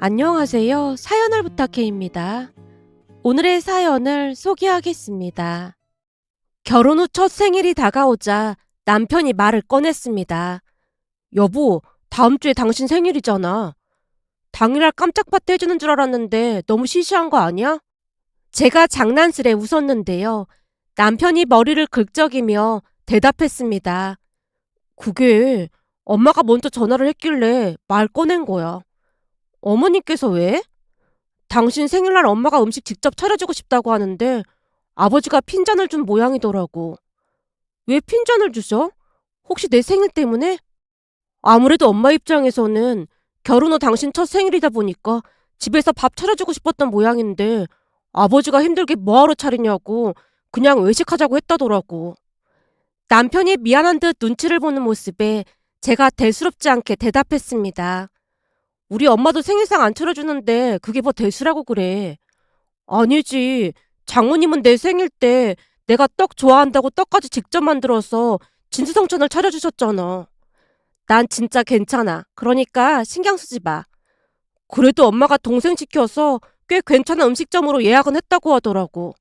안녕하세요. 사연을 부탁해입니다. 오늘의 사연을 소개하겠습니다. 결혼 후 첫 생일이 다가오자 남편이 말을 꺼냈습니다. 여보, 다음 주에 당신 생일이잖아. 당일날 깜짝 파티 해주는 줄 알았는데 너무 시시한 거 아니야? 제가 장난스레 웃었는데요. 남편이 머리를 긁적이며 대답했습니다. 그게 엄마가 먼저 전화를 했길래 말 꺼낸 거야. 어머님께서 왜? 당신 생일날 엄마가 음식 직접 차려주고 싶다고 하는데 아버지가 핀잔을 준 모양이더라고. 왜 핀잔을 주셔? 혹시 내 생일 때문에? 아무래도 엄마 입장에서는 결혼 후 당신 첫 생일이다 보니까 집에서 밥 차려주고 싶었던 모양인데 아버지가 힘들게 뭐하러 차리냐고 그냥 외식하자고 했다더라고. 남편이 미안한 듯 눈치를 보는 모습에 제가 대수롭지 않게 대답했습니다. 우리 엄마도 생일상 안 차려주는데 그게 뭐 대수라고 그래. 아니지. 장모님은 내 생일 때 내가 떡 좋아한다고 떡까지 직접 만들어서 진수성찬을 차려주셨잖아. 난 진짜 괜찮아. 그러니까 신경 쓰지 마. 그래도 엄마가 동생 시켜서 꽤 괜찮은 음식점으로 예약은 했다고 하더라고.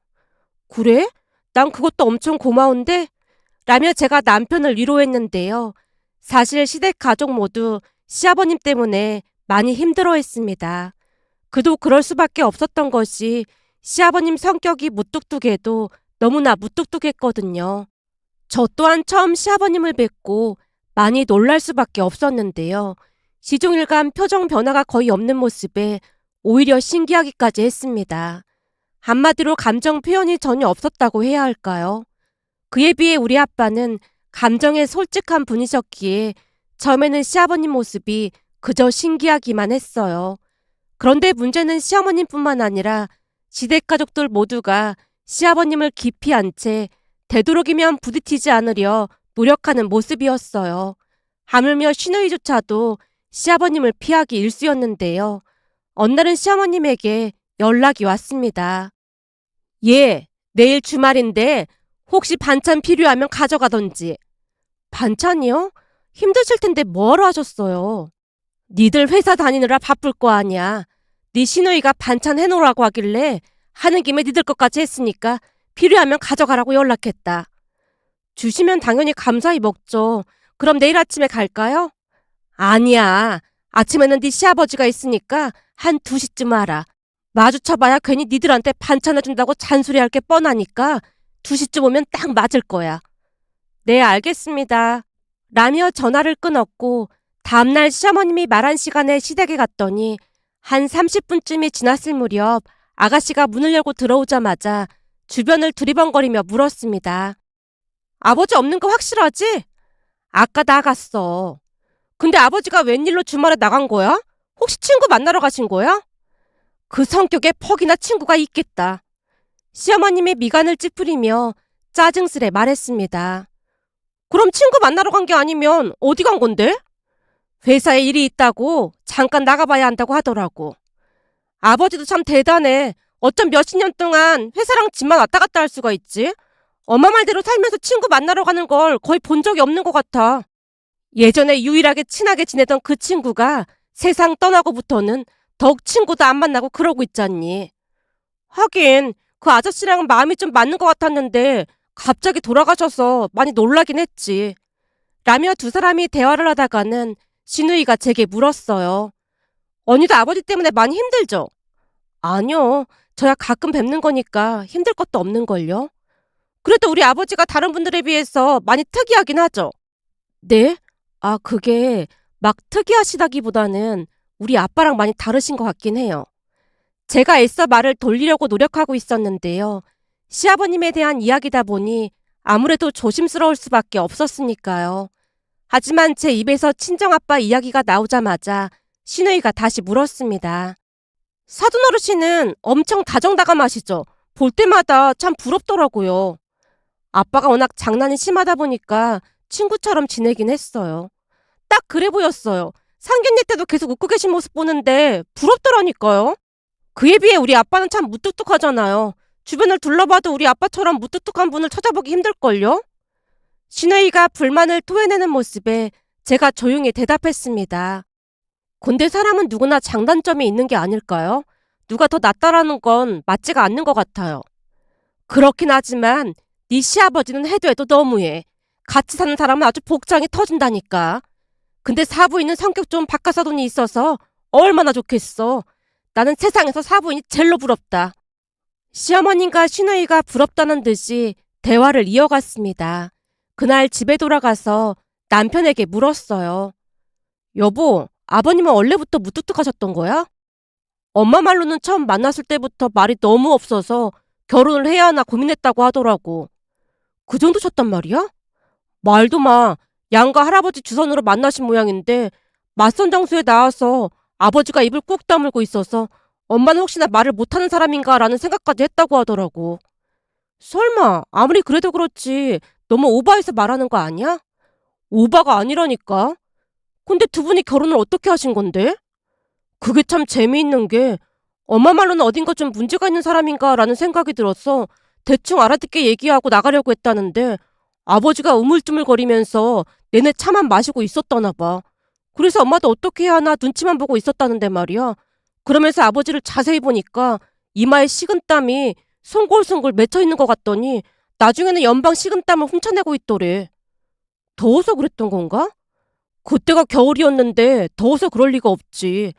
그래? 난 그것도 엄청 고마운데? 라며 제가 남편을 위로했는데요. 사실 시댁 가족 모두 시아버님 때문에 많이 힘들어했습니다. 그도 그럴 수밖에 없었던 것이 시아버님 성격이 무뚝뚝해도 너무나 무뚝뚝했거든요. 저 또한 처음 시아버님을 뵙고 많이 놀랄 수밖에 없었는데요. 시종일관 표정 변화가 거의 없는 모습에 오히려 신기하기까지 했습니다. 한마디로 감정 표현이 전혀 없었다고 해야 할까요? 그에 비해 우리 아빠는 감정에 솔직한 분이셨기에 처음에는 시아버님 모습이 그저 신기하기만 했어요. 그런데 문제는 시어머님뿐만 아니라 시댁 가족들 모두가 시아버님을 깊이 안 채 되도록이면 부딪히지 않으려 노력하는 모습이었어요. 하물며 시누이조차도 시아버님을 피하기 일쑤였는데요. 어느 날은 시어머님에게 연락이 왔습니다. 예, 내일 주말인데 혹시 반찬 필요하면 가져가던지. 반찬이요? 힘드실 텐데 뭐하러 하셨어요? 니들 회사 다니느라 바쁠 거 아니야. 네 시누이가 반찬 해놓으라고 하길래 하는 김에 니들 것까지 했으니까 필요하면 가져가라고 연락했다. 주시면 당연히 감사히 먹죠. 그럼 내일 아침에 갈까요? 아니야. 아침에는 네 시아버지가 있으니까 한 2시쯤 와라. 마주쳐봐야 괜히 니들한테 반찬 해준다고 잔소리할 게 뻔하니까 2시쯤 오면 딱 맞을 거야. 네, 알겠습니다. 라며 전화를 끊었고 다음날 시어머님이 말한 시간에 시댁에 갔더니 한 30분쯤이 지났을 무렵 아가씨가 문을 열고 들어오자마자 주변을 두리번거리며 물었습니다. 아버지 없는 거 확실하지? 아까 나갔어. 근데 아버지가 웬일로 주말에 나간 거야? 혹시 친구 만나러 가신 거야? 그 성격에 퍽이나 친구가 있겠다. 시어머님의 미간을 찌푸리며 짜증스레 말했습니다. 그럼 친구 만나러 간 게 아니면 어디 간 건데? 회사에 일이 있다고 잠깐 나가봐야 한다고 하더라고. 아버지도 참 대단해. 어쩜 몇십 년 동안 회사랑 집만 왔다 갔다 할 수가 있지? 엄마 말대로 살면서 친구 만나러 가는 걸 거의 본 적이 없는 것 같아. 예전에 유일하게 친하게 지내던 그 친구가 세상 떠나고부터는 더욱 친구도 안 만나고 그러고 있잖니. 하긴 그 아저씨랑은 마음이 좀 맞는 것 같았는데 갑자기 돌아가셔서 많이 놀라긴 했지. 라며 두 사람이 대화를 하다가는 시누이가 제게 물었어요. 언니도 아버지 때문에 많이 힘들죠? 아니요. 저야 가끔 뵙는 거니까 힘들 것도 없는걸요. 그래도 우리 아버지가 다른 분들에 비해서 많이 특이하긴 하죠. 네? 아, 그게 막 특이하시다기보다는 우리 아빠랑 많이 다르신 것 같긴 해요. 제가 애써 말을 돌리려고 노력하고 있었는데요. 시아버님에 대한 이야기다 보니 아무래도 조심스러울 수밖에 없었으니까요. 하지만 제 입에서 친정아빠 이야기가 나오자마자 시누이가 다시 물었습니다. 사돈어르신은 엄청 다정다감하시죠? 볼 때마다 참 부럽더라고요. 아빠가 워낙 장난이 심하다 보니까 친구처럼 지내긴 했어요. 딱 그래 보였어요. 상견례 때도 계속 웃고 계신 모습 보는데 부럽더라니까요. 그에 비해 우리 아빠는 참 무뚝뚝하잖아요. 주변을 둘러봐도 우리 아빠처럼 무뚝뚝한 분을 찾아보기 힘들걸요? 시누이가 불만을 토해내는 모습에 제가 조용히 대답했습니다. 근데 사람은 누구나 장단점이 있는 게 아닐까요? 누가 더 낫다라는 건 맞지가 않는 것 같아요. 그렇긴 하지만 네 시아버지는 해도 해도 너무해. 같이 사는 사람은 아주 복장이 터진다니까. 근데 사부인은 성격 좋은 박하사돈이 있어서 얼마나 좋겠어. 나는 세상에서 사부인이 제일로 부럽다. 시어머님과 시누이가 부럽다는 듯이 대화를 이어갔습니다. 그날 집에 돌아가서 남편에게 물었어요. 여보, 아버님은 원래부터 무뚝뚝하셨던 거야? 엄마 말로는 처음 만났을 때부터 말이 너무 없어서 결혼을 해야 하나 고민했다고 하더라고. 그 정도셨단 말이야? 말도 마. 양가 할아버지 주선으로 만나신 모양인데 맞선 장소에 나와서 아버지가 입을 꾹 다물고 있어서 엄마는 혹시나 말을 못하는 사람인가라는 생각까지 했다고 하더라고. 설마 아무리 그래도 그렇지 너무 오바해서 말하는 거 아니야? 오바가 아니라니까. 근데 두 분이 결혼을 어떻게 하신 건데? 그게 참 재미있는 게 엄마 말로는 어딘가 좀 문제가 있는 사람인가라는 생각이 들어서 대충 알아듣게 얘기하고 나가려고 했다는데 아버지가 우물쭈물거리면서 내내 차만 마시고 있었다나 봐. 그래서 엄마도 어떻게 해야 하나 눈치만 보고 있었다는데 말이야. 그러면서 아버지를 자세히 보니까 이마에 식은땀이 송골송골 맺혀있는 것 같더니 나중에는 연방 식은땀을 훔쳐내고 있더래. 더워서 그랬던 건가? 그때가 겨울이었는데 더워서 그럴 리가 없지.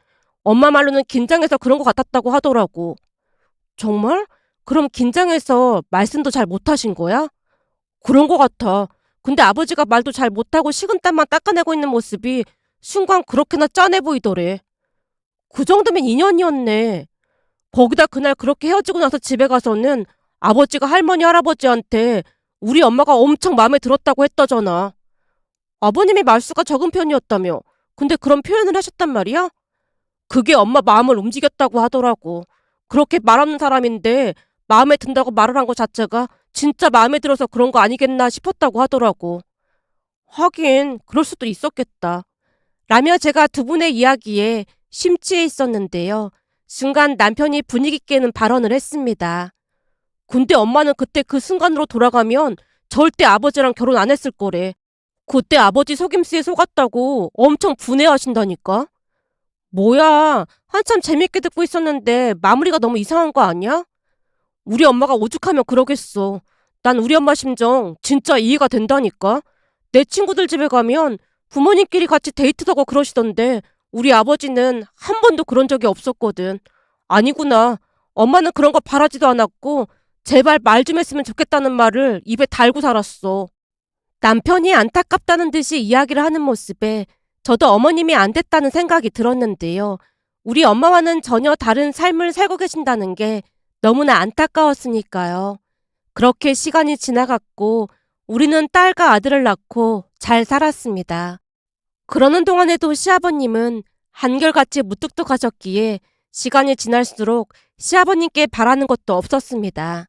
엄마 말로는 긴장해서 그런 것 같았다고 하더라고. 정말? 그럼 긴장해서 말씀도 잘 못하신 거야? 그런 것 같아. 근데 아버지가 말도 잘 못하고 식은땀만 닦아내고 있는 모습이 순간 그렇게나 짠해 보이더래. 그 정도면 인연이었네. 거기다 그날 그렇게 헤어지고 나서 집에 가서는 아버지가 할머니 할아버지한테 우리 엄마가 엄청 마음에 들었다고 했다잖아. 아버님이 말수가 적은 편이었다며. 근데 그런 표현을 하셨단 말이야? 그게 엄마 마음을 움직였다고 하더라고. 그렇게 말 없는 사람인데 마음에 든다고 말을 한 것 자체가 진짜 마음에 들어서 그런 거 아니겠나 싶었다고 하더라고. 하긴 그럴 수도 있었겠다. 라며 제가 두 분의 이야기에 심취해 있었는데요. 순간 남편이 분위기 깨는 발언을 했습니다. 근데 엄마는 그때 그 순간으로 돌아가면 절대 아버지랑 결혼 안 했을 거래. 그때 아버지 속임수에 속았다고 엄청 분해하신다니까. 뭐야, 한참 재밌게 듣고 있었는데 마무리가 너무 이상한 거 아니야? 우리 엄마가 오죽하면 그러겠어. 난 우리 엄마 심정 진짜 이해가 된다니까. 내 친구들 집에 가면 부모님끼리 같이 데이트도 하고 그러시던데 우리 아버지는 한 번도 그런 적이 없었거든. 아니구나. 엄마는 그런 거 바라지도 않았고 제발 말 좀 했으면 좋겠다는 말을 입에 달고 살았어. 남편이 안타깝다는 듯이 이야기를 하는 모습에 저도 어머님이 안 됐다는 생각이 들었는데요. 우리 엄마와는 전혀 다른 삶을 살고 계신다는 게 너무나 안타까웠으니까요. 그렇게 시간이 지나갔고 우리는 딸과 아들을 낳고 잘 살았습니다. 그러는 동안에도 시아버님은 한결같이 무뚝뚝하셨기에 시간이 지날수록 시아버님께 바라는 것도 없었습니다.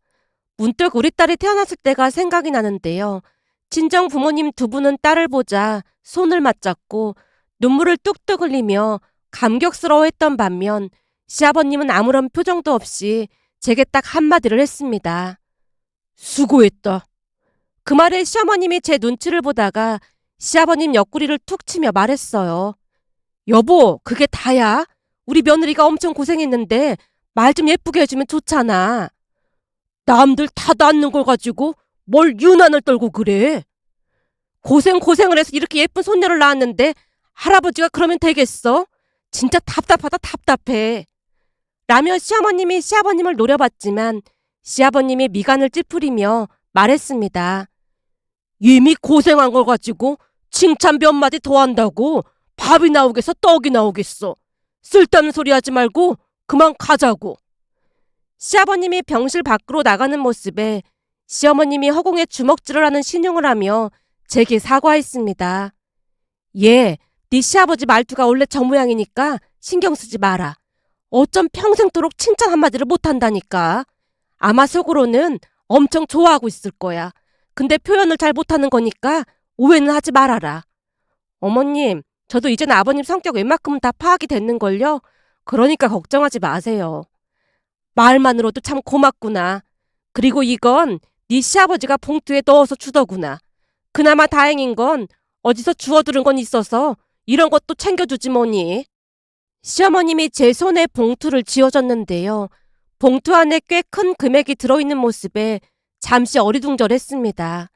문득 우리 딸이 태어났을 때가 생각이 나는데요. 친정 부모님 두 분은 딸을 보자 손을 맞잡고 눈물을 뚝뚝 흘리며 감격스러워했던 반면 시아버님은 아무런 표정도 없이 제게 딱 한마디를 했습니다. 수고했다. 그 말에 시어머님이 제 눈치를 보다가 시아버님 옆구리를 툭 치며 말했어요. 여보, 그게 다야? 우리 며느리가 엄청 고생했는데 말 좀 예쁘게 해주면 좋잖아. 남들 다 낳는 걸 가지고 뭘 유난을 떨고 그래? 고생을 해서 이렇게 예쁜 손녀를 낳았는데 할아버지가 그러면 되겠어? 진짜 답답하다 답답해. 라며 시어머님이 시아버님을 노려봤지만 시아버님이 미간을 찌푸리며 말했습니다. 이미 고생한 걸 가지고 칭찬 몇 마디 더 한다고 밥이 나오겠어 떡이 나오겠어. 쓸데없는 소리 하지 말고 그만 가자고. 시아버님이 병실 밖으로 나가는 모습에 시어머님이 허공에 주먹질을 하는 신용을 하며 제게 사과했습니다. 예, 네 시아버지 말투가 원래 저 모양이니까 신경 쓰지 마라. 어쩜 평생도록 칭찬 한마디를 못한다니까. 아마 속으로는 엄청 좋아하고 있을 거야. 근데 표현을 잘 못하는 거니까 오해는 하지 말아라. 어머님, 저도 이젠 아버님 성격 웬만큼은 다 파악이 됐는걸요. 그러니까 걱정하지 마세요. 말만으로도 참 고맙구나. 그리고 이건 네 시아버지가 봉투에 넣어서 주더구나. 그나마 다행인 건 어디서 주워들은 건 있어서 이런 것도 챙겨주지 뭐니. 시어머님이 제 손에 봉투를 쥐어줬는데요. 봉투 안에 꽤 큰 금액이 들어있는 모습에 잠시 어리둥절했습니다.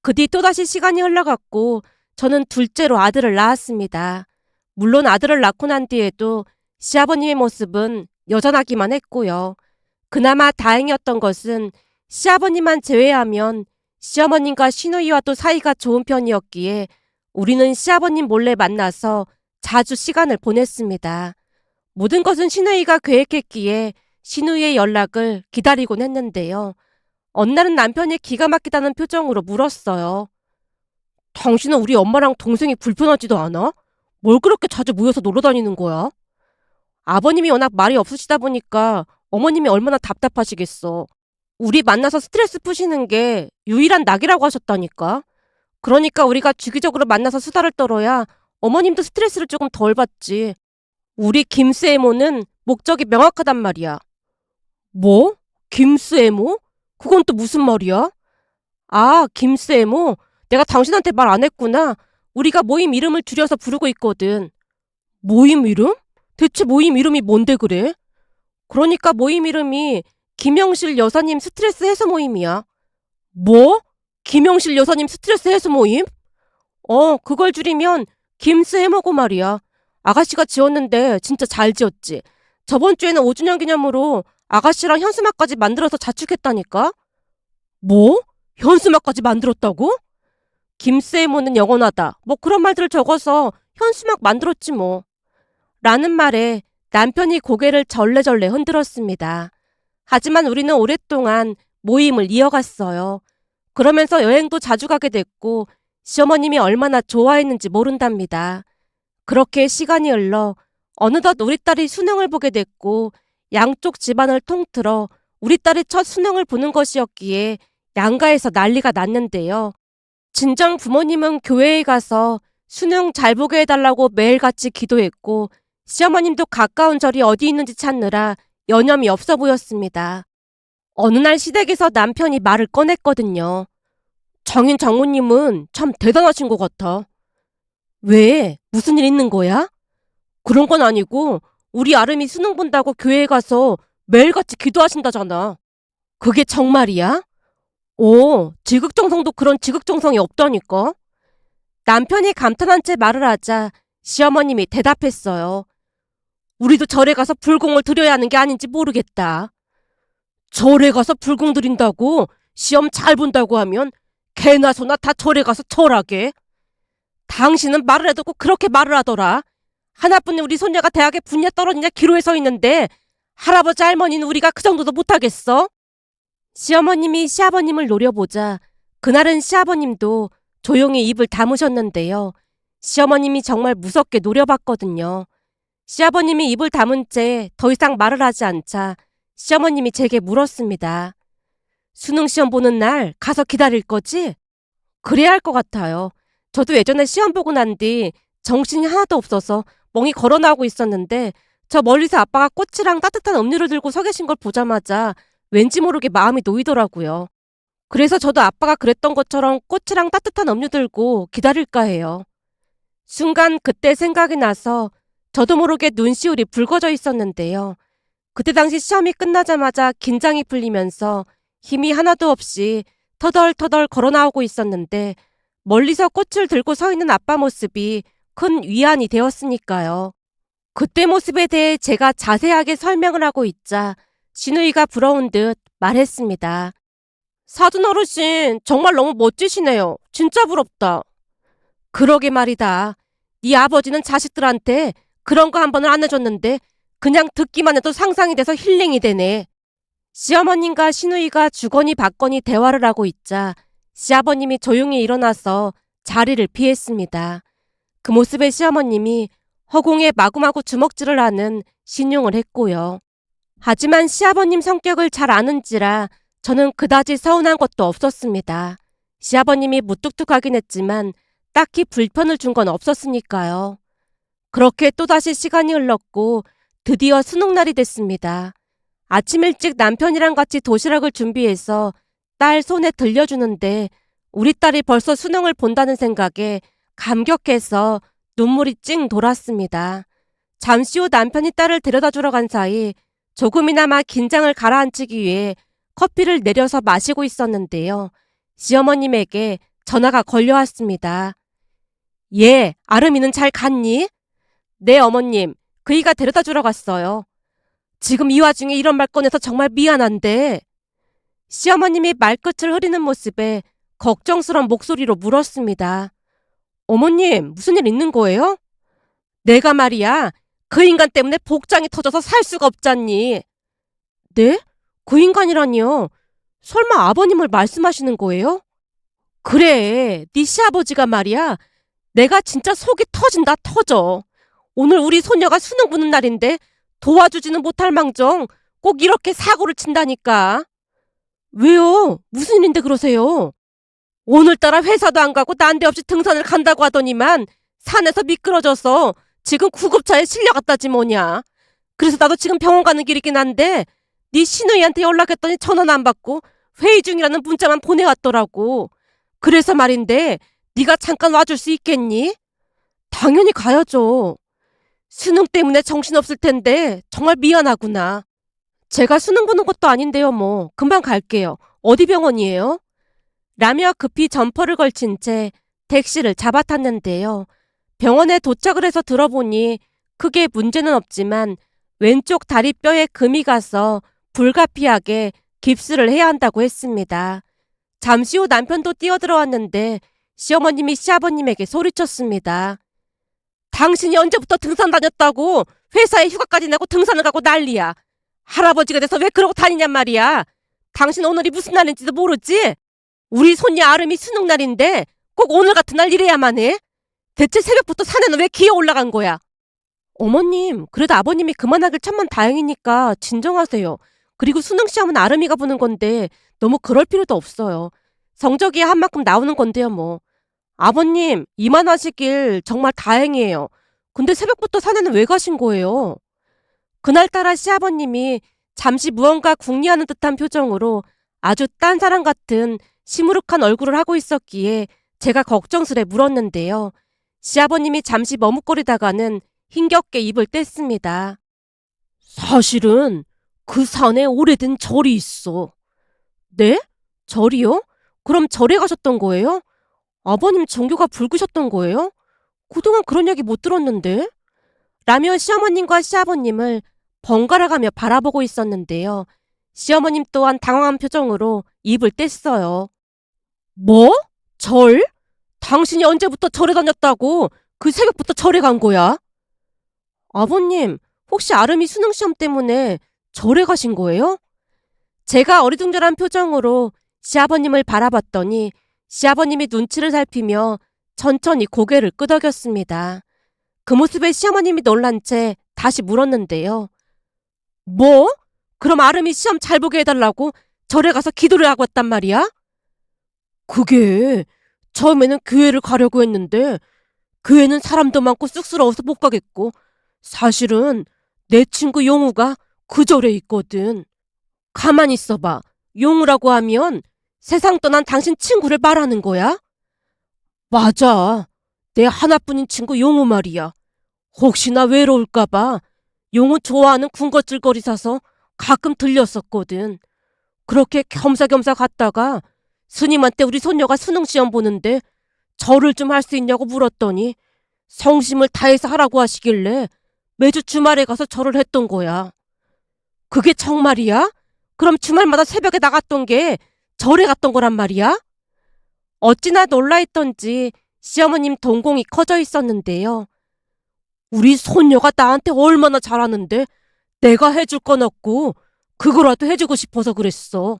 그 뒤 또다시 시간이 흘러갔고 저는 둘째로 아들을 낳았습니다. 물론 아들을 낳고 난 뒤에도 시아버님의 모습은 여전하기만 했고요. 그나마 다행이었던 것은 시아버님만 제외하면 시어머님과 시누이와도 사이가 좋은 편이었기에 우리는 시아버님 몰래 만나서 자주 시간을 보냈습니다. 모든 것은 시누이가 계획했기에 시누이의 연락을 기다리곤 했는데요. 어느 날은 남편이 기가 막히다는 표정으로 물었어요. 당신은 우리 엄마랑 동생이 불편하지도 않아? 뭘 그렇게 자주 모여서 놀러 다니는 거야? 아버님이 워낙 말이 없으시다 보니까 어머님이 얼마나 답답하시겠어. 우리 만나서 스트레스 푸시는 게 유일한 낙이라고 하셨다니까. 그러니까 우리가 주기적으로 만나서 수다를 떨어야 어머님도 스트레스를 조금 덜 받지. 우리 김스에모는 목적이 명확하단 말이야. 뭐? 김스에모? 그건 또 무슨 말이야? 아, 김스에모? 내가 당신한테 말 안 했구나. 우리가 모임 이름을 줄여서 부르고 있거든. 모임 이름? 대체 모임 이름이 뭔데 그래? 그러니까 모임 이름이 김영실 여사님 스트레스 해소 모임이야. 뭐? 김영실 여사님 스트레스 해소 모임? 그걸 줄이면 김스 해먹고 말이야. 아가씨가 지었는데 진짜 잘 지었지. 저번 주에는 5주년 기념으로 아가씨랑 현수막까지 만들어서 자축했다니까? 뭐? 현수막까지 만들었다고? 김스에모는 영원하다. 뭐 그런 말들을 적어서 현수막 만들었지 뭐. 라는 말에 남편이 고개를 절레절레 흔들었습니다. 하지만 우리는 오랫동안 모임을 이어갔어요. 그러면서 여행도 자주 가게 됐고 시어머님이 얼마나 좋아했는지 모른답니다. 그렇게 시간이 흘러 어느덧 우리 딸이 수능을 보게 됐고 양쪽 집안을 통틀어 우리 딸이 첫 수능을 보는 것이었기에 양가에서 난리가 났는데요. 친정 부모님은 교회에 가서 수능 잘 보게 해달라고 매일같이 기도했고 시어머님도 가까운 절이 어디 있는지 찾느라 여념이 없어 보였습니다. 어느 날 시댁에서 남편이 말을 꺼냈거든요. 장인 장모님은 참 대단하신 것 같아. 왜? 무슨 일 있는 거야? 그런 건 아니고 우리 아름이 수능 본다고 교회에 가서 매일같이 기도하신다잖아. 그게 정말이야? 지극정성도 그런 지극정성이 없다니까. 남편이 감탄한 채 말을 하자 시어머님이 대답했어요. 우리도 절에 가서 불공을 드려야 하는 게 아닌지 모르겠다. 절에 가서 불공 드린다고 시험 잘 본다고 하면 개나 소나 다 절에 가서 절하게. 당신은 말을 해도 꼭 그렇게 말을 하더라. 하나뿐인 우리 손녀가 대학에 분야 떨어지냐 기로에 서 있는데 할아버지 할머니는 우리가 그 정도도 못하겠어? 시어머님이 시아버님을 노려보자 그날은 시아버님도 조용히 입을 다무셨는데요. 시어머님이 정말 무섭게 노려봤거든요. 시아버님이 입을 다문 채 더 이상 말을 하지 않자 시어머님이 제게 물었습니다. 수능시험 보는 날 가서 기다릴 거지? 그래야 할 것 같아요. 저도 예전에 시험 보고 난 뒤 정신이 하나도 없어서 멍이 걸어 나오고 있었는데 저 멀리서 아빠가 꽃이랑 따뜻한 음료를 들고 서 계신 걸 보자마자 왠지 모르게 마음이 놓이더라고요. 그래서 저도 아빠가 그랬던 것처럼 꽃이랑 따뜻한 음료 들고 기다릴까 해요. 순간 그때 생각이 나서 저도 모르게 눈시울이 붉어져 있었는데요. 그때 당시 시험이 끝나자마자 긴장이 풀리면서 힘이 하나도 없이 터덜터덜 걸어 나오고 있었는데 멀리서 꽃을 들고 서 있는 아빠 모습이 큰 위안이 되었으니까요. 그때 모습에 대해 제가 자세하게 설명을 하고 있자 시누이가 부러운 듯 말했습니다. 사돈 어르신 정말 너무 멋지시네요. 진짜 부럽다. 그러게 말이다. 네 아버지는 자식들한테 그런 거 한 번을 안 해줬는데 그냥 듣기만 해도 상상이 돼서 힐링이 되네. 시어머님과 시누이가 주거니 받거니 대화를 하고 있자 시아버님이 조용히 일어나서 자리를 피했습니다. 그 모습에 시어머님이 허공에 마구마구 주먹질을 하는 신용을 했고요. 하지만 시아버님 성격을 잘 아는지라 저는 그다지 서운한 것도 없었습니다. 시아버님이 무뚝뚝하긴 했지만 딱히 불편을 준 건 없었으니까요. 그렇게 또다시 시간이 흘렀고 드디어 수능날이 됐습니다. 아침 일찍 남편이랑 같이 도시락을 준비해서 딸 손에 들려주는데 우리 딸이 벌써 수능을 본다는 생각에 감격해서 눈물이 찡 돌았습니다. 잠시 후 남편이 딸을 데려다 주러 간 사이 조금이나마 긴장을 가라앉히기 위해 커피를 내려서 마시고 있었는데요. 시어머님에게 전화가 걸려왔습니다. 예, 아름이는 잘 갔니? 네, 어머님. 그이가 데려다 주러 갔어요. 지금 이 와중에 이런 말 꺼내서 정말 미안한데. 시어머님이 말끝을 흐리는 모습에 걱정스러운 목소리로 물었습니다. 어머님, 무슨 일 있는 거예요? 내가 말이야, 그 인간 때문에 복장이 터져서 살 수가 없잖니. 네? 그 인간이라니요? 설마 아버님을 말씀하시는 거예요? 그래, 네 시아버지가 말이야. 내가 진짜 속이 터진다 터져. 오늘 우리 소녀가 수능 보는 날인데 도와주지는 못할 망정 꼭 이렇게 사고를 친다니까. 왜요? 무슨 일인데 그러세요? 오늘따라 회사도 안 가고 난데없이 등산을 간다고 하더니만 산에서 미끄러져서 지금 구급차에 실려갔다지 뭐냐. 그래서 나도 지금 병원 가는 길이긴 한데 네 시누이한테 연락했더니 전화는 안 받고 회의 중이라는 문자만 보내왔더라고. 그래서 말인데 네가 잠깐 와줄 수 있겠니? 당연히 가야죠. 수능 때문에 정신없을 텐데 정말 미안하구나. 제가 수능 보는 것도 아닌데요 뭐. 금방 갈게요. 어디 병원이에요? 라며 급히 점퍼를 걸친 채 택시를 잡아탔는데요. 병원에 도착을 해서 들어보니 크게 문제는 없지만 왼쪽 다리뼈에 금이 가서 불가피하게 깁스를 해야 한다고 했습니다. 잠시 후 남편도 뛰어들어왔는데 시어머님이 시아버님에게 소리쳤습니다. 당신이 언제부터 등산 다녔다고 회사에 휴가까지 내고 등산을 가고 난리야. 할아버지가 돼서 왜 그러고 다니냔 말이야. 당신 오늘이 무슨 날인지도 모르지? 우리 손녀 아름이 수능 날인데 꼭 오늘 같은 날 이래야만 해? 대체 새벽부터 산에는 왜 기어 올라간 거야? 어머님, 그래도 아버님이 그만하길 천만 다행이니까 진정하세요. 그리고 수능 시험은 아름이가 보는 건데 너무 그럴 필요도 없어요. 성적이 한 만큼 나오는 건데요 뭐. 아버님, 이만하시길 정말 다행이에요. 근데 새벽부터 산에는 왜 가신 거예요? 그날따라 시아버님이 잠시 무언가 궁리하는 듯한 표정으로 아주 딴 사람 같은 시무룩한 얼굴을 하고 있었기에 제가 걱정스레 물었는데요. 시아버님이 잠시 머뭇거리다가는 힘겹게 입을 뗐습니다. 사실은 그 산에 오래된 절이 있어. 네? 절이요? 그럼 절에 가셨던 거예요? 아버님 종교가 불구셨던 거예요? 그동안 그런 얘기 못 들었는데? 라며 시어머님과 시아버님을 번갈아가며 바라보고 있었는데요. 시어머님 또한 당황한 표정으로 입을 뗐어요. 뭐? 절? 당신이 언제부터 절에 다녔다고 그 새벽부터 절에 간 거야? 아버님, 혹시 아름이 수능 시험 때문에 절에 가신 거예요? 제가 어리둥절한 표정으로 시아버님을 바라봤더니 시아버님이 눈치를 살피며 천천히 고개를 끄덕였습니다. 그 모습에 시어머님이 놀란 채 다시 물었는데요. 뭐? 그럼 아름이 시험 잘 보게 해달라고 절에 가서 기도를 하고 왔단 말이야? 그게 처음에는 교회를 가려고 했는데 교회는 사람도 많고 쑥스러워서 못 가겠고 사실은 내 친구 용우가 그 절에 있거든. 가만히 있어봐. 용우라고 하면 세상 떠난 당신 친구를 말하는 거야? 맞아. 내 하나뿐인 친구 용우 말이야. 혹시나 외로울까봐 용우 좋아하는 군것질거리 사서 가끔 들렸었거든. 그렇게 겸사겸사 갔다가 스님한테 우리 손녀가 수능시험 보는데 절을 좀 할 수 있냐고 물었더니 성심을 다해서 하라고 하시길래 매주 주말에 가서 절을 했던 거야. 그게 정말이야? 그럼 주말마다 새벽에 나갔던 게 절에 갔던 거란 말이야? 어찌나 놀라했던지 시어머님 동공이 커져 있었는데요. 우리 손녀가 나한테 얼마나 잘하는데 내가 해줄 건 없고 그거라도 해주고 싶어서 그랬어.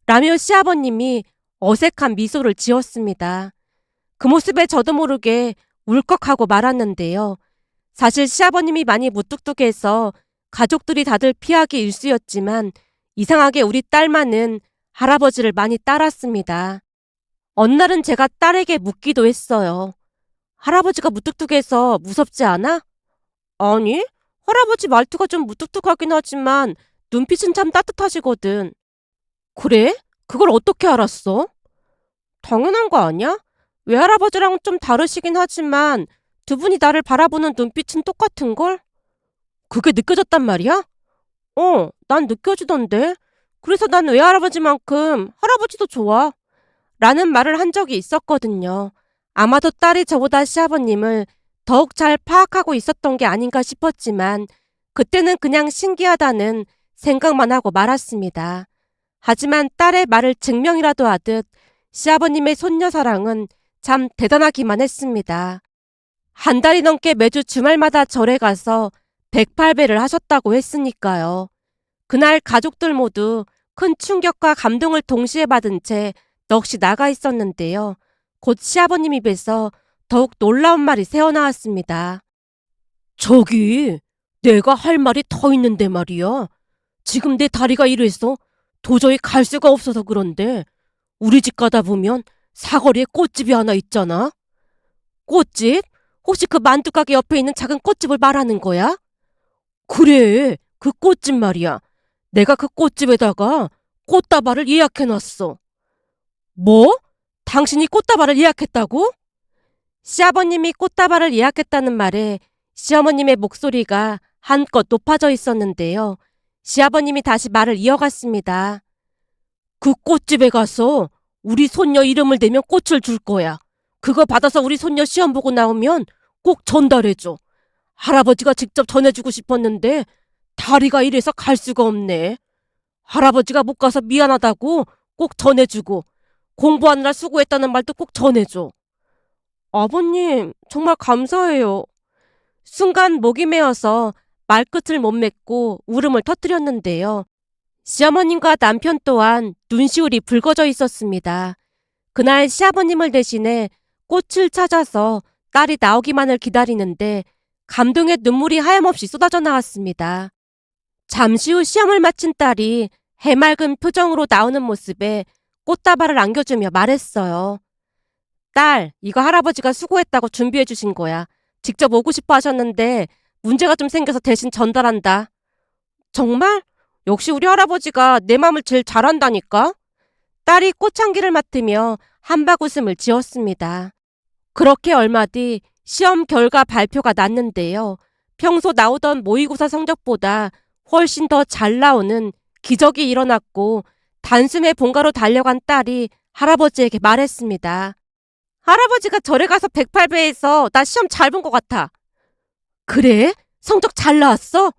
라며 시아버님이 어색한 미소를 지었습니다. 그 모습에 저도 모르게 울컥하고 말았는데요. 사실 시아버님이 많이 무뚝뚝해서 가족들이 다들 피하기 일쑤였지만 이상하게 우리 딸만은 할아버지를 많이 따랐습니다. 어느 날은 제가 딸에게 묻기도 했어요. 할아버지가 무뚝뚝해서 무섭지 않아? 아니, 할아버지 말투가 좀 무뚝뚝하긴 하지만 눈빛은 참 따뜻하시거든. 그래? 그걸 어떻게 알았어? 당연한 거 아니야? 외할아버지랑 좀 다르시긴 하지만 두 분이 나를 바라보는 눈빛은 똑같은걸? 그게 느껴졌단 말이야? 난 느껴지던데. 그래서 난 외할아버지만큼 할아버지도 좋아. 라는 말을 한 적이 있었거든요. 아마도 딸이 저보다 시아버님을 더욱 잘 파악하고 있었던 게 아닌가 싶었지만 그때는 그냥 신기하다는 생각만 하고 말았습니다. 하지만 딸의 말을 증명이라도 하듯 시아버님의 손녀 사랑은 참 대단하기만 했습니다. 한 달이 넘게 매주 주말마다 절에 가서 108배를 하셨다고 했으니까요. 그날 가족들 모두 큰 충격과 감동을 동시에 받은 채 넋이 나가 있었는데요. 곧 시아버님 입에서 더욱 놀라운 말이 새어나왔습니다. 저기, 내가 할 말이 더 있는데 말이야. 지금 내 다리가 이래서 도저히 갈 수가 없어서 그런데 우리 집 가다 보면 사거리에 꽃집이 하나 있잖아. 꽃집? 혹시 그 만두가게 옆에 있는 작은 꽃집을 말하는 거야? 그래, 그 꽃집 말이야. 내가 그 꽃집에다가 꽃다발을 예약해놨어. 뭐? 당신이 꽃다발을 예약했다고? 시아버님이 꽃다발을 예약했다는 말에 시어머님의 목소리가 한껏 높아져 있었는데요. 시아버님이 다시 말을 이어갔습니다. 그 꽃집에 가서 우리 손녀 이름을 대면 꽃을 줄 거야. 그거 받아서 우리 손녀 시험 보고 나오면 꼭 전달해줘. 할아버지가 직접 전해주고 싶었는데 다리가 이래서 갈 수가 없네. 할아버지가 못 가서 미안하다고 꼭 전해주고 공부하느라 수고했다는 말도 꼭 전해줘. 아버님, 정말 감사해요. 순간 목이 메어서 말끝을 못 맺고 울음을 터뜨렸는데요. 시어머님과 남편 또한 눈시울이 붉어져 있었습니다. 그날 시아버님을 대신해 꽃을 찾아서 딸이 나오기만을 기다리는데 감동의 눈물이 하염없이 쏟아져 나왔습니다. 잠시 후 시험을 마친 딸이 해맑은 표정으로 나오는 모습에 꽃다발을 안겨주며 말했어요. 딸, 이거 할아버지가 수고했다고 준비해 주신 거야. 직접 오고 싶어 하셨는데 문제가 좀 생겨서 대신 전달한다. 정말? 역시 우리 할아버지가 내 맘을 제일 잘한다니까? 딸이 꽃향기를 맡으며 한박 웃음을 지었습니다. 그렇게 얼마 뒤 시험 결과 발표가 났는데요. 평소 나오던 모의고사 성적보다 훨씬 더 잘 나오는 기적이 일어났고 단숨에 본가로 달려간 딸이 할아버지에게 말했습니다. 할아버지가 절에 가서 108배에서 나 시험 잘 본 것 같아. 그래? 성적 잘 나왔어?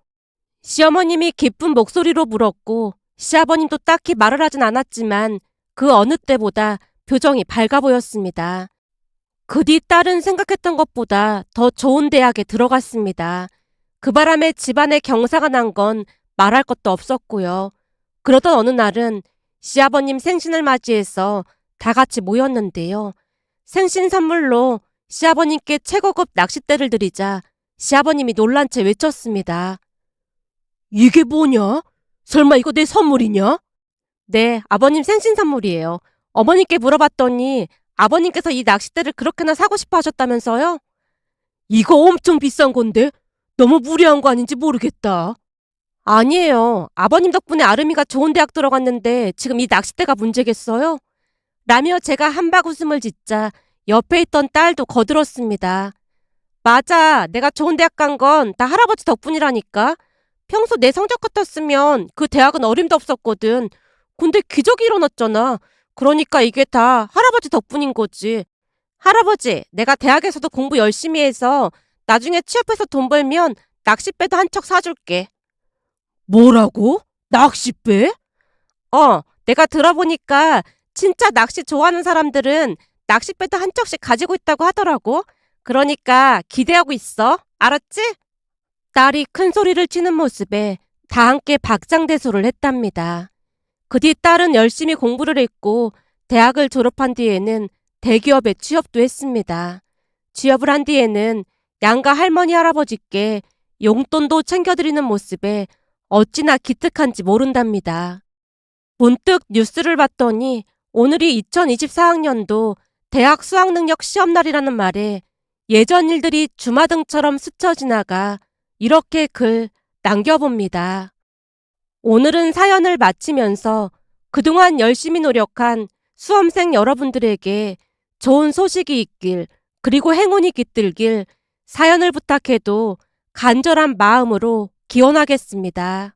시어머님이 기쁜 목소리로 물었고 시아버님도 딱히 말을 하진 않았지만 그 어느 때보다 표정이 밝아 보였습니다. 그 뒤 딸은 생각했던 것보다 더 좋은 대학에 들어갔습니다. 그 바람에 집안에 경사가 난 건 말할 것도 없었고요. 그러던 어느 날은 시아버님 생신을 맞이해서 다 같이 모였는데요. 생신 선물로 시아버님께 최고급 낚싯대를 드리자 시아버님이 놀란 채 외쳤습니다. 이게 뭐냐? 설마 이거 내 선물이냐? 네, 아버님 생신 선물이에요. 어머님께 물어봤더니 아버님께서 이 낚싯대를 그렇게나 사고 싶어 하셨다면서요? 이거 엄청 비싼 건데 너무 무리한 거 아닌지 모르겠다. 아니에요. 아버님 덕분에 아름이가 좋은 대학 들어갔는데 지금 이 낚싯대가 문제겠어요? 라며 제가 한박 웃음을 짓자 옆에 있던 딸도 거들었습니다. 맞아. 내가 좋은 대학 간 건 다 할아버지 덕분이라니까. 평소 내 성적 같았으면 그 대학은 어림도 없었거든. 근데 기적이 일어났잖아. 그러니까 이게 다 할아버지 덕분인 거지. 할아버지, 내가 대학에서도 공부 열심히 해서 나중에 취업해서 돈 벌면 낚싯배도 한 척 사줄게. 뭐라고? 낚싯배? 내가 들어보니까 진짜 낚시 좋아하는 사람들은 낚싯배도 한 척씩 가지고 있다고 하더라고. 그러니까 기대하고 있어. 알았지? 딸이 큰 소리를 치는 모습에 다 함께 박장대소를 했답니다. 그 뒤 딸은 열심히 공부를 했고 대학을 졸업한 뒤에는 대기업에 취업도 했습니다. 취업을 한 뒤에는 양가 할머니 할아버지께 용돈도 챙겨드리는 모습에 어찌나 기특한지 모른답니다. 문득 뉴스를 봤더니 오늘이 2024학년도 대학 수학능력 시험날이라는 말에 예전 일들이 주마등처럼 스쳐 지나가 이렇게 글 남겨봅니다. 오늘은 사연을 마치면서 그동안 열심히 노력한 수험생 여러분들에게 좋은 소식이 있길 그리고 행운이 깃들길 사연을 부탁해도 간절한 마음으로 기원하겠습니다.